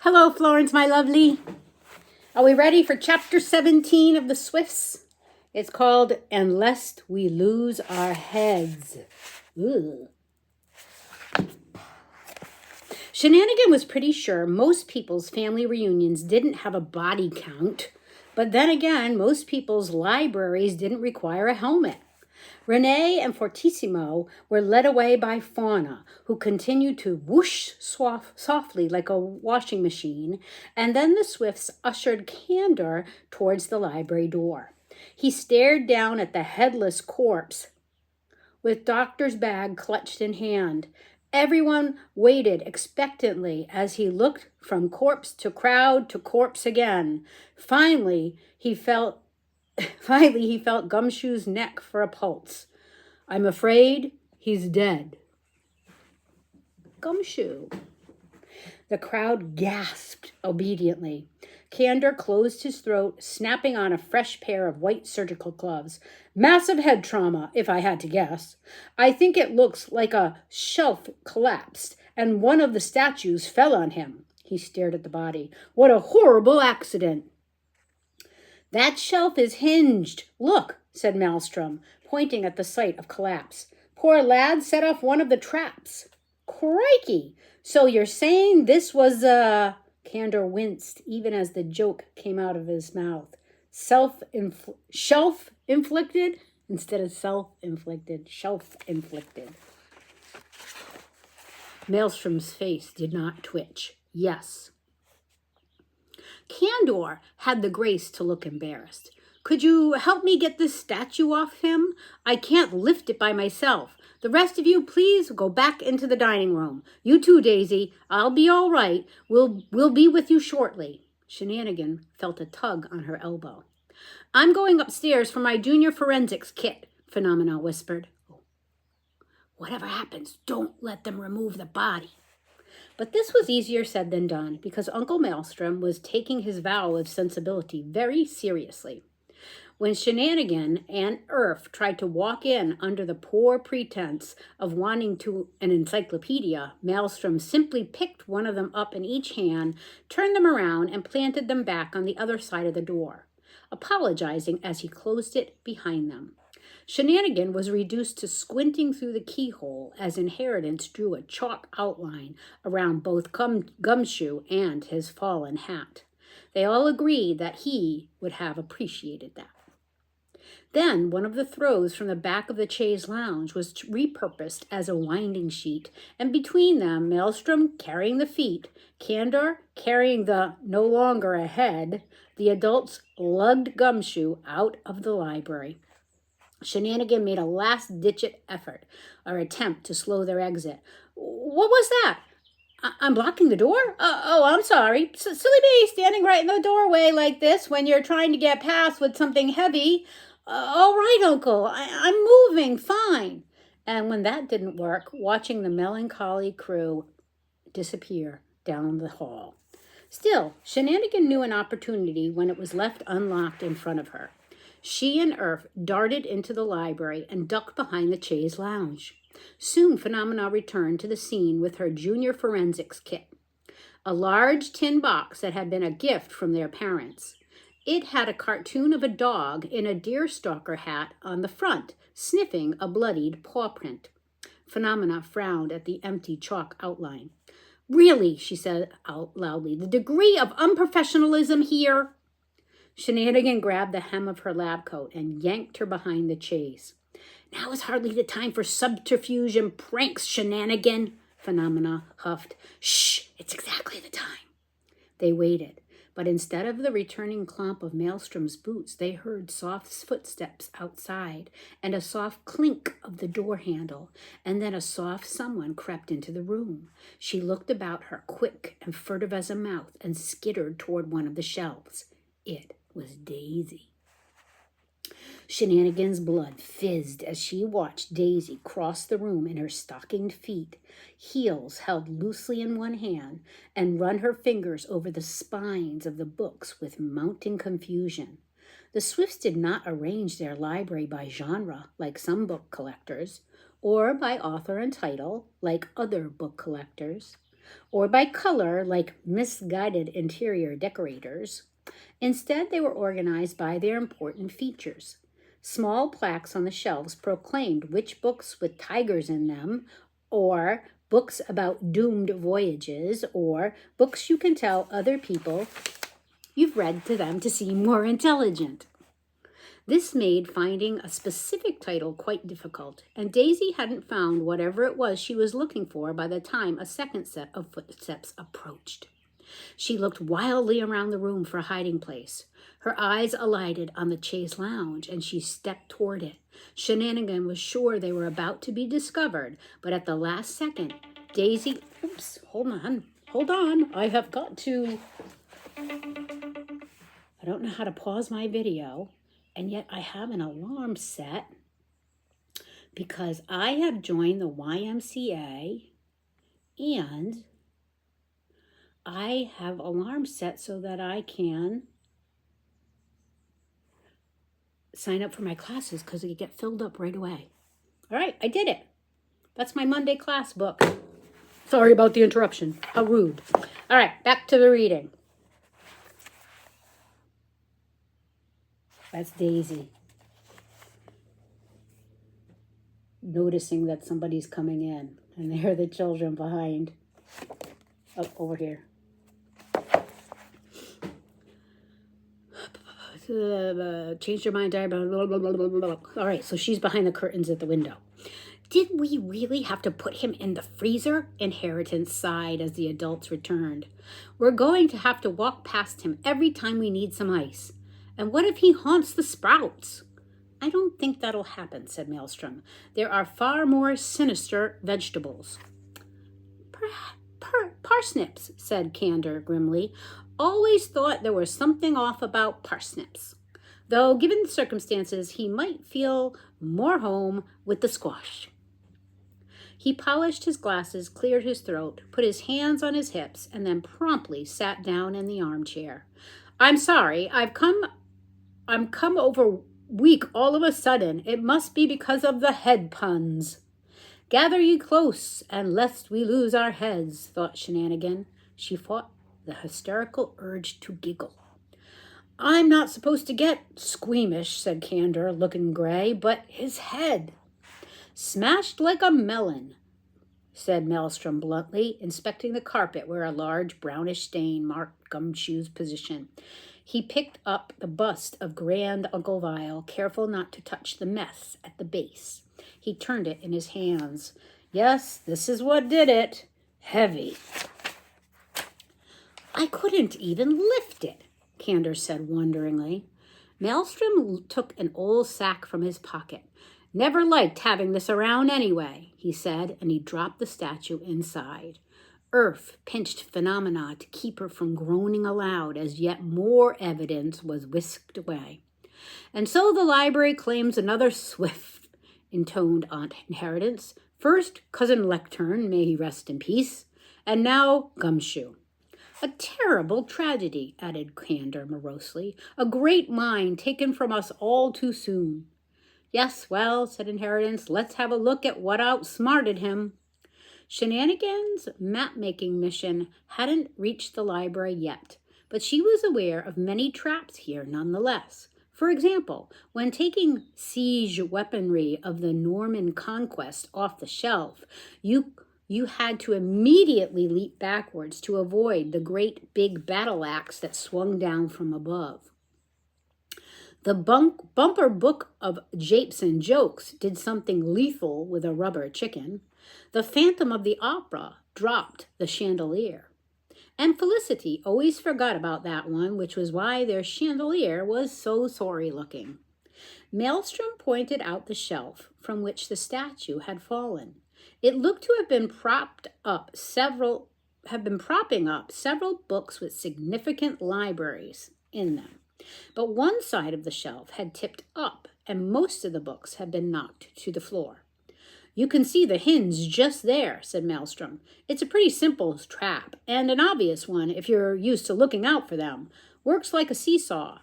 Hello, Florence, my lovely. Are we ready for chapter 17 of The Swifts? It's called And Lest We Lose Our Heads. Ooh. Shenanigan was pretty sure most people's family reunions didn't have a body count, but then again, most people's libraries didn't require a helmet. Renee and Fortissimo were led away by Fauna, who continued to whoosh softly like a washing machine, and then the Swifts ushered Candor towards the library door. He stared down at the headless corpse with doctor's bag clutched in hand. Everyone waited expectantly as he looked from corpse to crowd to corpse again. Finally, he felt Gumshoe's neck for a pulse. I'm afraid he's dead. Gumshoe. The crowd gasped obediently. Candor closed his throat, snapping on a fresh pair of white surgical gloves. Massive head trauma, if I had to guess. I think it looks like a shelf collapsed and one of the statues fell on him. He stared at the body. What a horrible accident. That shelf is hinged. Look, said Maelstrom, pointing at the site of collapse. Poor lad set off one of the traps. Crikey! So you're saying this was, Candor winced even as the joke came out of his mouth. Shelf-inflicted? Instead of self-inflicted. Shelf-inflicted. Maelstrom's face did not twitch. Yes. Candor had the grace to look embarrassed. Could you help me get this statue off him? I can't lift it by myself. The rest of you, please go back into the dining room. You too, Daisy. I'll be all right. We'll be with you shortly. Shenanigan felt a tug on her elbow. I'm going upstairs for my junior forensics kit, Phenomena whispered. Whatever happens, don't let them remove the body. But this was easier said than done, because Uncle Maelstrom was taking his vow of sensibility very seriously. When Shenanigan and Irf tried to walk in under the poor pretense of wanting an encyclopedia, Maelstrom simply picked one of them up in each hand, turned them around, and planted them back on the other side of the door, apologizing as he closed it behind them. Shenanigan was reduced to squinting through the keyhole as Inheritance drew a chalk outline around both Gumshoe and his fallen hat. They all agreed that he would have appreciated that. Then one of the throws from the back of the chaise lounge was repurposed as a winding sheet, and between them, Maelstrom carrying the feet, Candor carrying the no longer a head, the adults lugged Gumshoe out of the library. Shenanigan made a last-ditch attempt to slow their exit. What was that? I'm blocking the door? I'm sorry. Silly me, standing right in the doorway like this when you're trying to get past with something heavy. All right, Uncle. I'm moving. Fine. And when that didn't work, watching the melancholy crew disappear down the hall. Still, Shenanigan knew an opportunity when it was left unlocked in front of her. She and Irf darted into the library and ducked behind the chaise lounge. Soon Phenomena returned to the scene with her junior forensics kit, a large tin box that had been a gift from their parents. It had a cartoon of a dog in a deerstalker hat on the front, sniffing a bloodied paw print. Phenomena frowned at the empty chalk outline. Really, she said out loudly, the degree of unprofessionalism here. Shenanigan grabbed the hem of her lab coat and yanked her behind the chaise. Now is hardly the time for subterfuge and pranks, Shenanigan, Phenomena huffed. Shh, it's exactly the time. They waited, but instead of the returning clomp of Maelstrom's boots, they heard soft footsteps outside and a soft clink of the door handle, and then a soft someone crept into the room. She looked about her, quick and furtive as a mouse, and skittered toward one of the shelves. It was Daisy. Shenanigan's blood fizzed as she watched Daisy cross the room in her stockinged feet, heels held loosely in one hand, and run her fingers over the spines of the books with mounting confusion. The Swifts did not arrange their library by genre like some book collectors, or by author and title like other book collectors. or by color like misguided interior decorators. Instead, they were organized by their important features. Small plaques on the shelves proclaimed which books with tigers in them, or books about doomed voyages, or books you can tell other people you've read to them to seem more intelligent. This made finding a specific title quite difficult, and Daisy hadn't found whatever it was she was looking for by the time a second set of footsteps approached. She looked wildly around the room for a hiding place. Her eyes alighted on the chaise lounge, and she stepped toward it. Shenanigan was sure they were about to be discovered, but at the last second, Daisy... Oops, hold on. I have got to... I don't know how to pause my video, and yet I have an alarm set because I have joined the YMCA, and I have alarms set so that I can sign up for my classes because they get filled up right away. All right, I did it. That's my Monday class book. Sorry about the interruption. How rude. All right, back to the reading. That's Daisy. Noticing that somebody's coming in, and there are the children behind. Oh, over here. Changed your mind, blah, blah, blah, blah, blah. All right, so she's behind the curtains at the window. Did we really have to put him in the freezer? Inheritance sighed as the adults returned. We're going to have to walk past him every time we need some ice. And what if he haunts the sprouts? I don't think that'll happen, said Maelstrom. There are far more sinister vegetables. Parsnips, said Candor grimly. Always thought there was something off about parsnips. Though, given the circumstances, he might feel more home with the squash. He polished his glasses, cleared his throat, put his hands on his hips, and then promptly sat down in the armchair. I'm sorry, I'm come over weak all of a sudden. It must be because of the head puns. Gather ye close, and lest we lose our heads, thought Shenanigan. She fought the hysterical urge to giggle. I'm not supposed to get squeamish, said Candor, looking gray, but his head. Smashed like a melon, said Maelstrom bluntly, inspecting the carpet where a large brownish stain marked Gumshoe's position. He picked up the bust of Grand Uncle Vile, careful not to touch the mess at the base. He turned it in his hands. Yes, this is what did it. Heavy. I couldn't even lift it, Candor said wonderingly. Maelstrom took an old sack from his pocket. Never liked having this around anyway, he said, and he dropped the statue inside. Earth pinched Phenomena to keep her from groaning aloud as yet more evidence was whisked away. And so the library claims another Swift, intoned Aunt Inheritance. First, Cousin Lectern, may he rest in peace, and now Gumshoe. A terrible tragedy, added Candor morosely. A great mind taken from us all too soon. Yes, well, said Inheritance, let's have a look at what outsmarted him. Shenanigan's map-making mission hadn't reached the library yet, but she was aware of many traps here nonetheless. For example, when taking siege weaponry of the Norman conquest off the shelf, you had to immediately leap backwards to avoid the great big battle axe that swung down from above. The bumper book of Japes and Jokes did something lethal with a rubber chicken. The Phantom of the Opera dropped the chandelier. And Felicity always forgot about that one, which was why their chandelier was so sorry looking. Maelstrom pointed out the shelf from which the statue had fallen. It looked to have been propping up several books with significant libraries in them. But one side of the shelf had tipped up, and most of the books had been knocked to the floor. You can see the hinge just there, said Maelstrom. It's a pretty simple trap, and an obvious one if you're used to looking out for them. Works like a seesaw.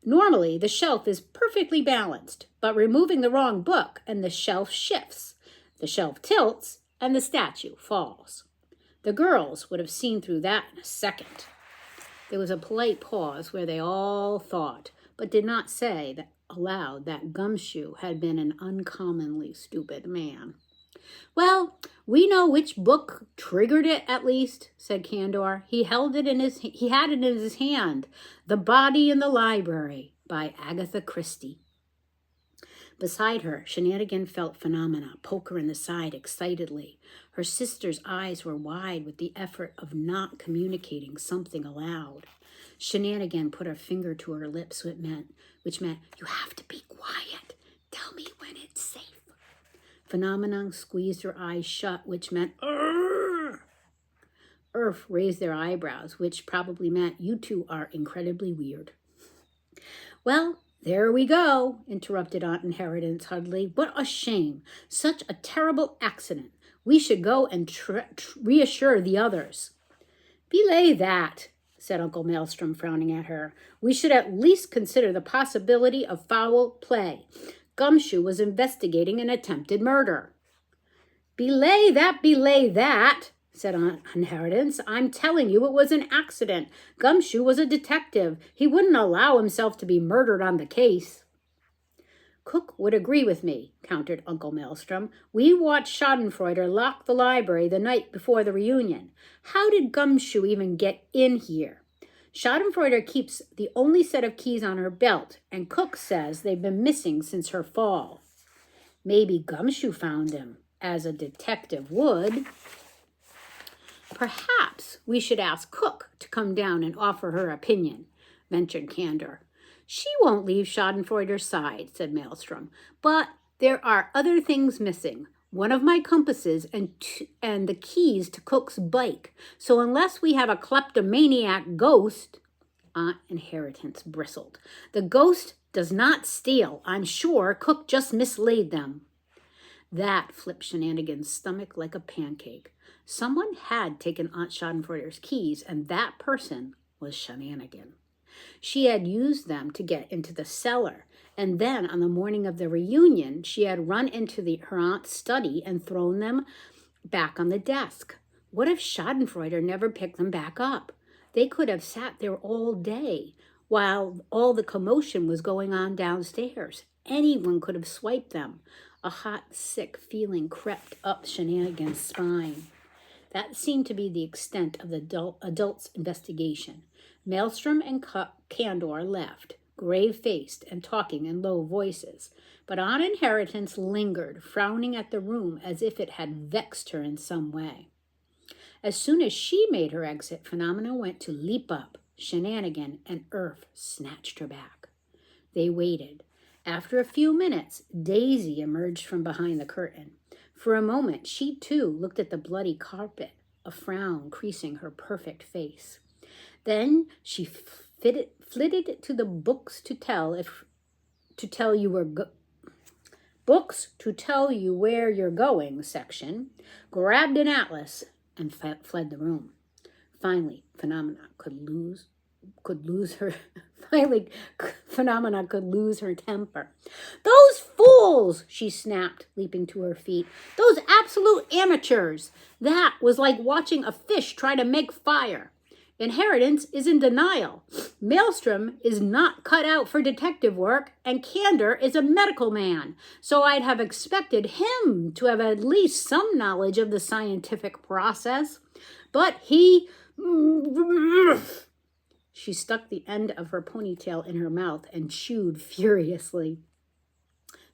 Normally, the shelf is perfectly balanced, but removing the wrong book and the shelf shifts. The shelf tilts, and the statue falls. The girls would have seen through that in a second. There was a polite pause where they all thought, but did not say that aloud, that Gumshoe had been an uncommonly stupid man. Well, we know which book triggered it, at least, said Candor. He had it in his hand, The Body in the Library by Agatha Christie. Beside her, Shenanigan felt Phenomena poke her in the side excitedly. Her sister's eyes were wide with the effort of not communicating something aloud. Shenanigan put her finger to her lips, which meant, you have to be quiet. Tell me when it's safe. Phenomena squeezed her eyes shut, which meant, Urgh! Earth raised their eyebrows, which probably meant, you two are incredibly weird. Well, there we go, interrupted Aunt Inheritance Hudley. What a shame. Such a terrible accident. We should go and reassure the others. Belay that, said Uncle Maelstrom, frowning at her. We should at least consider the possibility of foul play. Gumshoe was investigating an attempted murder. Belay that, said Aunt Inheritance. I'm telling you it was an accident. Gumshoe was a detective. He wouldn't allow himself to be murdered on the case. Cook would agree with me, countered Uncle Maelstrom. We watched Schadenfreude lock the library the night before the reunion. How did Gumshoe even get in here? Schadenfreude keeps the only set of keys on her belt, and Cook says they've been missing since her fall. Maybe Gumshoe found them, as a detective would. Perhaps we should ask Cook to come down and offer her opinion, ventured Candor. She won't leave Schadenfreude's side, said Maelstrom, but there are other things missing. One of my compasses and the keys to Cook's bike. So unless we have a kleptomaniac ghost, Aunt Inheritance bristled. The ghost does not steal. I'm sure Cook just mislaid them. That flipped Shenanigan's stomach like a pancake. Someone had taken Aunt Schadenfreude's keys, and that person was Shenanigan. She had used them to get into the cellar, and then on the morning of the reunion, she had run into her aunt's study and thrown them back on the desk. What if Schadenfreude never picked them back up? They could have sat there all day while all the commotion was going on downstairs. Anyone could have swiped them. A hot, sick feeling crept up Shenanigan's spine. That seemed to be the extent of the adults' investigation. Maelstrom and Candor left, grave-faced and talking in low voices, but Aunt Inheritance lingered, frowning at the room as if it had vexed her in some way. As soon as she made her exit, Phenomena went to leap up. Shenanigan and Earth snatched her back. They waited. After a few minutes, Daisy emerged from behind the curtain. For a moment, she too looked at the bloody carpet, a frown creasing her perfect face. Then she flitted to the books to tell you where you're going section, grabbed an atlas, and fled the room. Finally, Phenomena could lose her temper. Those fools, she snapped, leaping to her feet. Those absolute amateurs. That was like watching a fish try to make fire. Inheritance is in denial. Maelstrom is not cut out for detective work, and Candor is a medical man, so I'd have expected him to have at least some knowledge of the scientific process. But he... She stuck the end of her ponytail in her mouth and chewed furiously.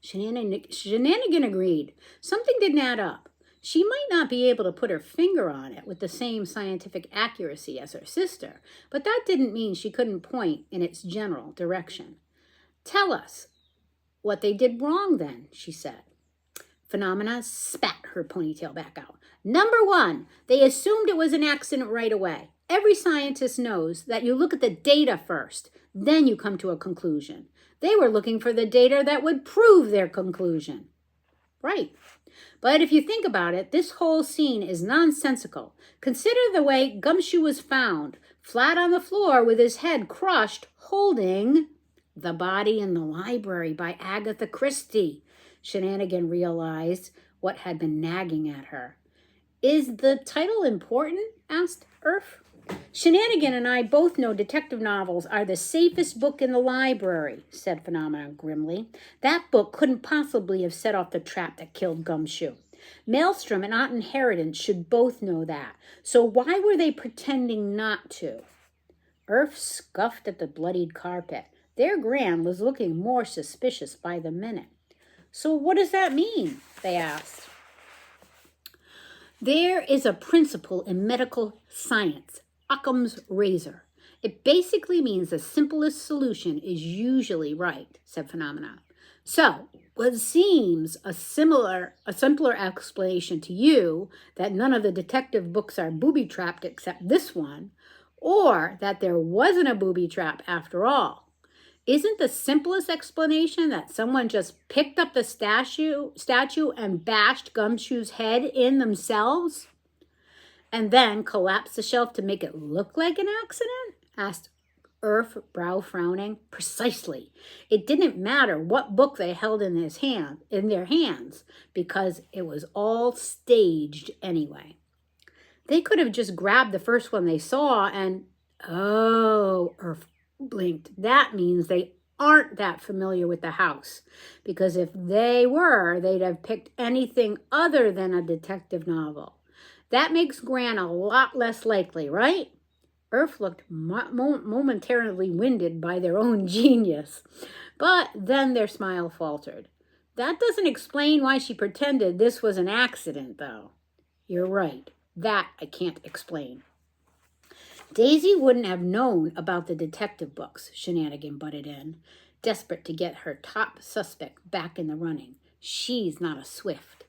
Shenanigan agreed. Something didn't add up. She might not be able to put her finger on it with the same scientific accuracy as her sister, but that didn't mean she couldn't point in its general direction. Tell us what they did wrong then, she said. Phenomena spat her ponytail back out. Number 1, they assumed it was an accident right away. Every scientist knows that you look at the data first, then you come to a conclusion. They were looking for the data that would prove their conclusion. Right. But if you think about it, this whole scene is nonsensical. Consider the way Gumshoe was found, flat on the floor with his head crushed, holding The Body in the Library by Agatha Christie. Shenanigan realized what had been nagging at her. Is the title important? Asked Irf. Shenanigan and I both know detective novels are the safest book in the library, said Phenomenon grimly. That book couldn't possibly have set off the trap that killed Gumshoe. Maelstrom and Aunt Inheritance should both know that. So why were they pretending not to? Irf scuffed at the bloodied carpet. Their Gran was looking more suspicious by the minute. So what does that mean? They asked. There is a principle in medical science, Occam's razor. It basically means the simplest solution is usually right, said Phenomena. So, what seems a simpler explanation to you that none of the detective books are booby-trapped except this one, or that there wasn't a booby trap after all. Isn't the simplest explanation that someone just picked up the statue and bashed Gumshoe's head in themselves? And then collapsed the shelf to make it look like an accident? Asked Irf, brow frowning. Precisely. It didn't matter what book they held in their hands, because it was all staged anyway. They could have just grabbed the first one they saw and, oh, Irf blinked. That means they aren't that familiar with the house, because if they were, they'd have picked anything other than a detective novel. That makes Gran a lot less likely, right? Irf looked momentarily winded by their own genius, but then their smile faltered. That doesn't explain why she pretended this was an accident, though. You're right. That I can't explain. Daisy wouldn't have known about the detective books, Shenanigan butted in, desperate to get her top suspect back in the running. She's not a Swift.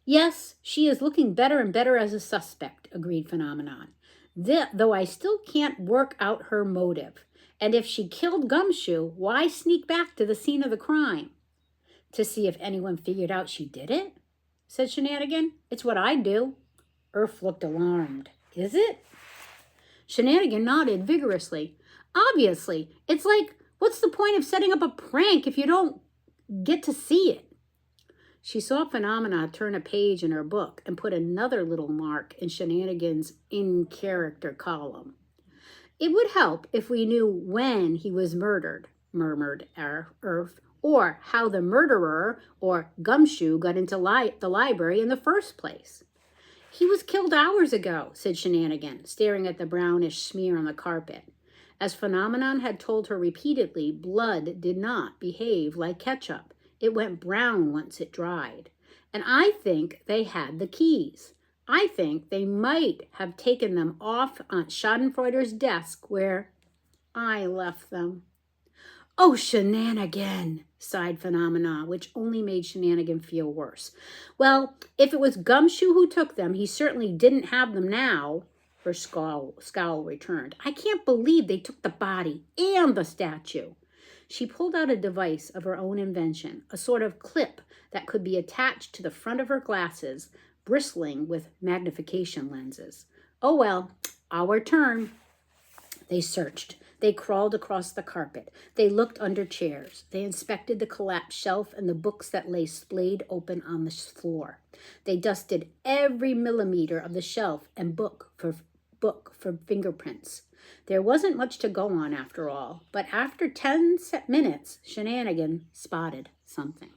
Yes, she is looking better and better as a suspect, agreed Phenomenon, though I still can't work out her motive. And if she killed Gumshoe, why sneak back to the scene of the crime? To see if anyone figured out she did it? Said Shenanigan. It's what I'd do. Irf looked alarmed. Is it? Shenanigan nodded vigorously. Obviously, it's like, what's the point of setting up a prank if you don't get to see it? She saw Phenomena turn a page in her book and put another little mark in Shenanigan's in-character column. It would help if we knew when he was murdered, murmured Irf, or how the murderer, or Gumshoe, got into the library in the first place. He was killed hours ago, said Shenanigan, staring at the brownish smear on the carpet. As Phenomenon had told her repeatedly, blood did not behave like ketchup. It went brown once it dried. And I think they had the keys. I think they might have taken them off Aunt Schadenfreude's desk where I left them. Oh, Shenanigan, sighed Phenomena, which only made Shenanigan feel worse. Well, if it was Gumshoe who took them, he certainly didn't have them now. Her scowl returned. I can't believe they took the body and the statue. She pulled out a device of her own invention, a sort of clip that could be attached to the front of her glasses, bristling with magnification lenses. Oh well, our turn. They searched. They crawled across the carpet. They looked under chairs. They inspected the collapsed shelf and the books that lay splayed open on the floor. They dusted every millimeter of the shelf and book for fingerprints. There wasn't much to go on after all, but after 10 minutes, Shenanigan spotted something.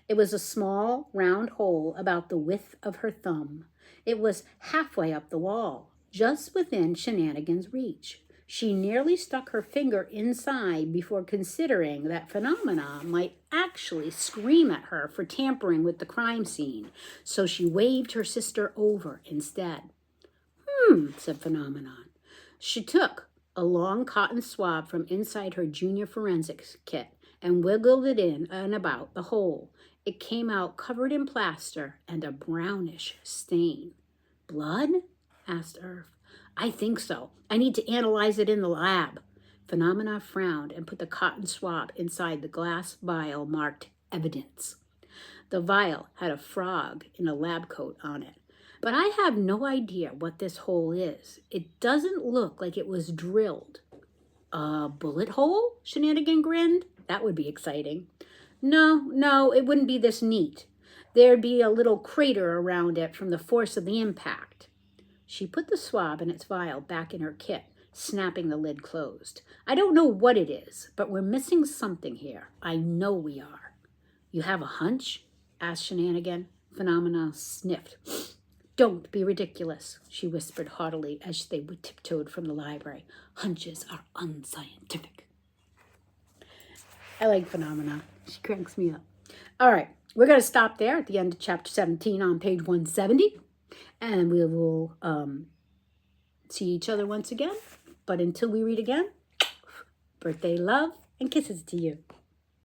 It was a small, round hole about the width of her thumb. It was halfway up the wall, just within Shenanigan's reach. She nearly stuck her finger inside before considering that Phenomena might actually scream at her for tampering with the crime scene, so she waved her sister over instead. Said Phenomenon. She took a long cotton swab from inside her junior forensics kit and wiggled it in and about the hole. It came out covered in plaster and a brownish stain. Blood? Asked Irf. I think so. I need to analyze it in the lab. Phenomena frowned and put the cotton swab inside the glass vial marked evidence. The vial had a frog in a lab coat on it. But I have no idea what this hole is. It doesn't look like it was drilled. A bullet hole? Shenanigan grinned. That would be exciting. No, it wouldn't be this neat. there'd be a little crater around it from the force of the impact. She put the swab and its vial back in her kit, snapping the lid closed. I don't know what it is, but we're missing something here. I know we are. You have a hunch? Asked Shenanigan. Phenomena sniffed. Don't be ridiculous, she whispered haughtily as they tiptoed from the library. Hunches are unscientific. I like Phenomena. She cranks me up. All right, we're going to stop there at the end of chapter 17 on page 170. And we will see each other once again. But until we read again, birthday love and kisses to you.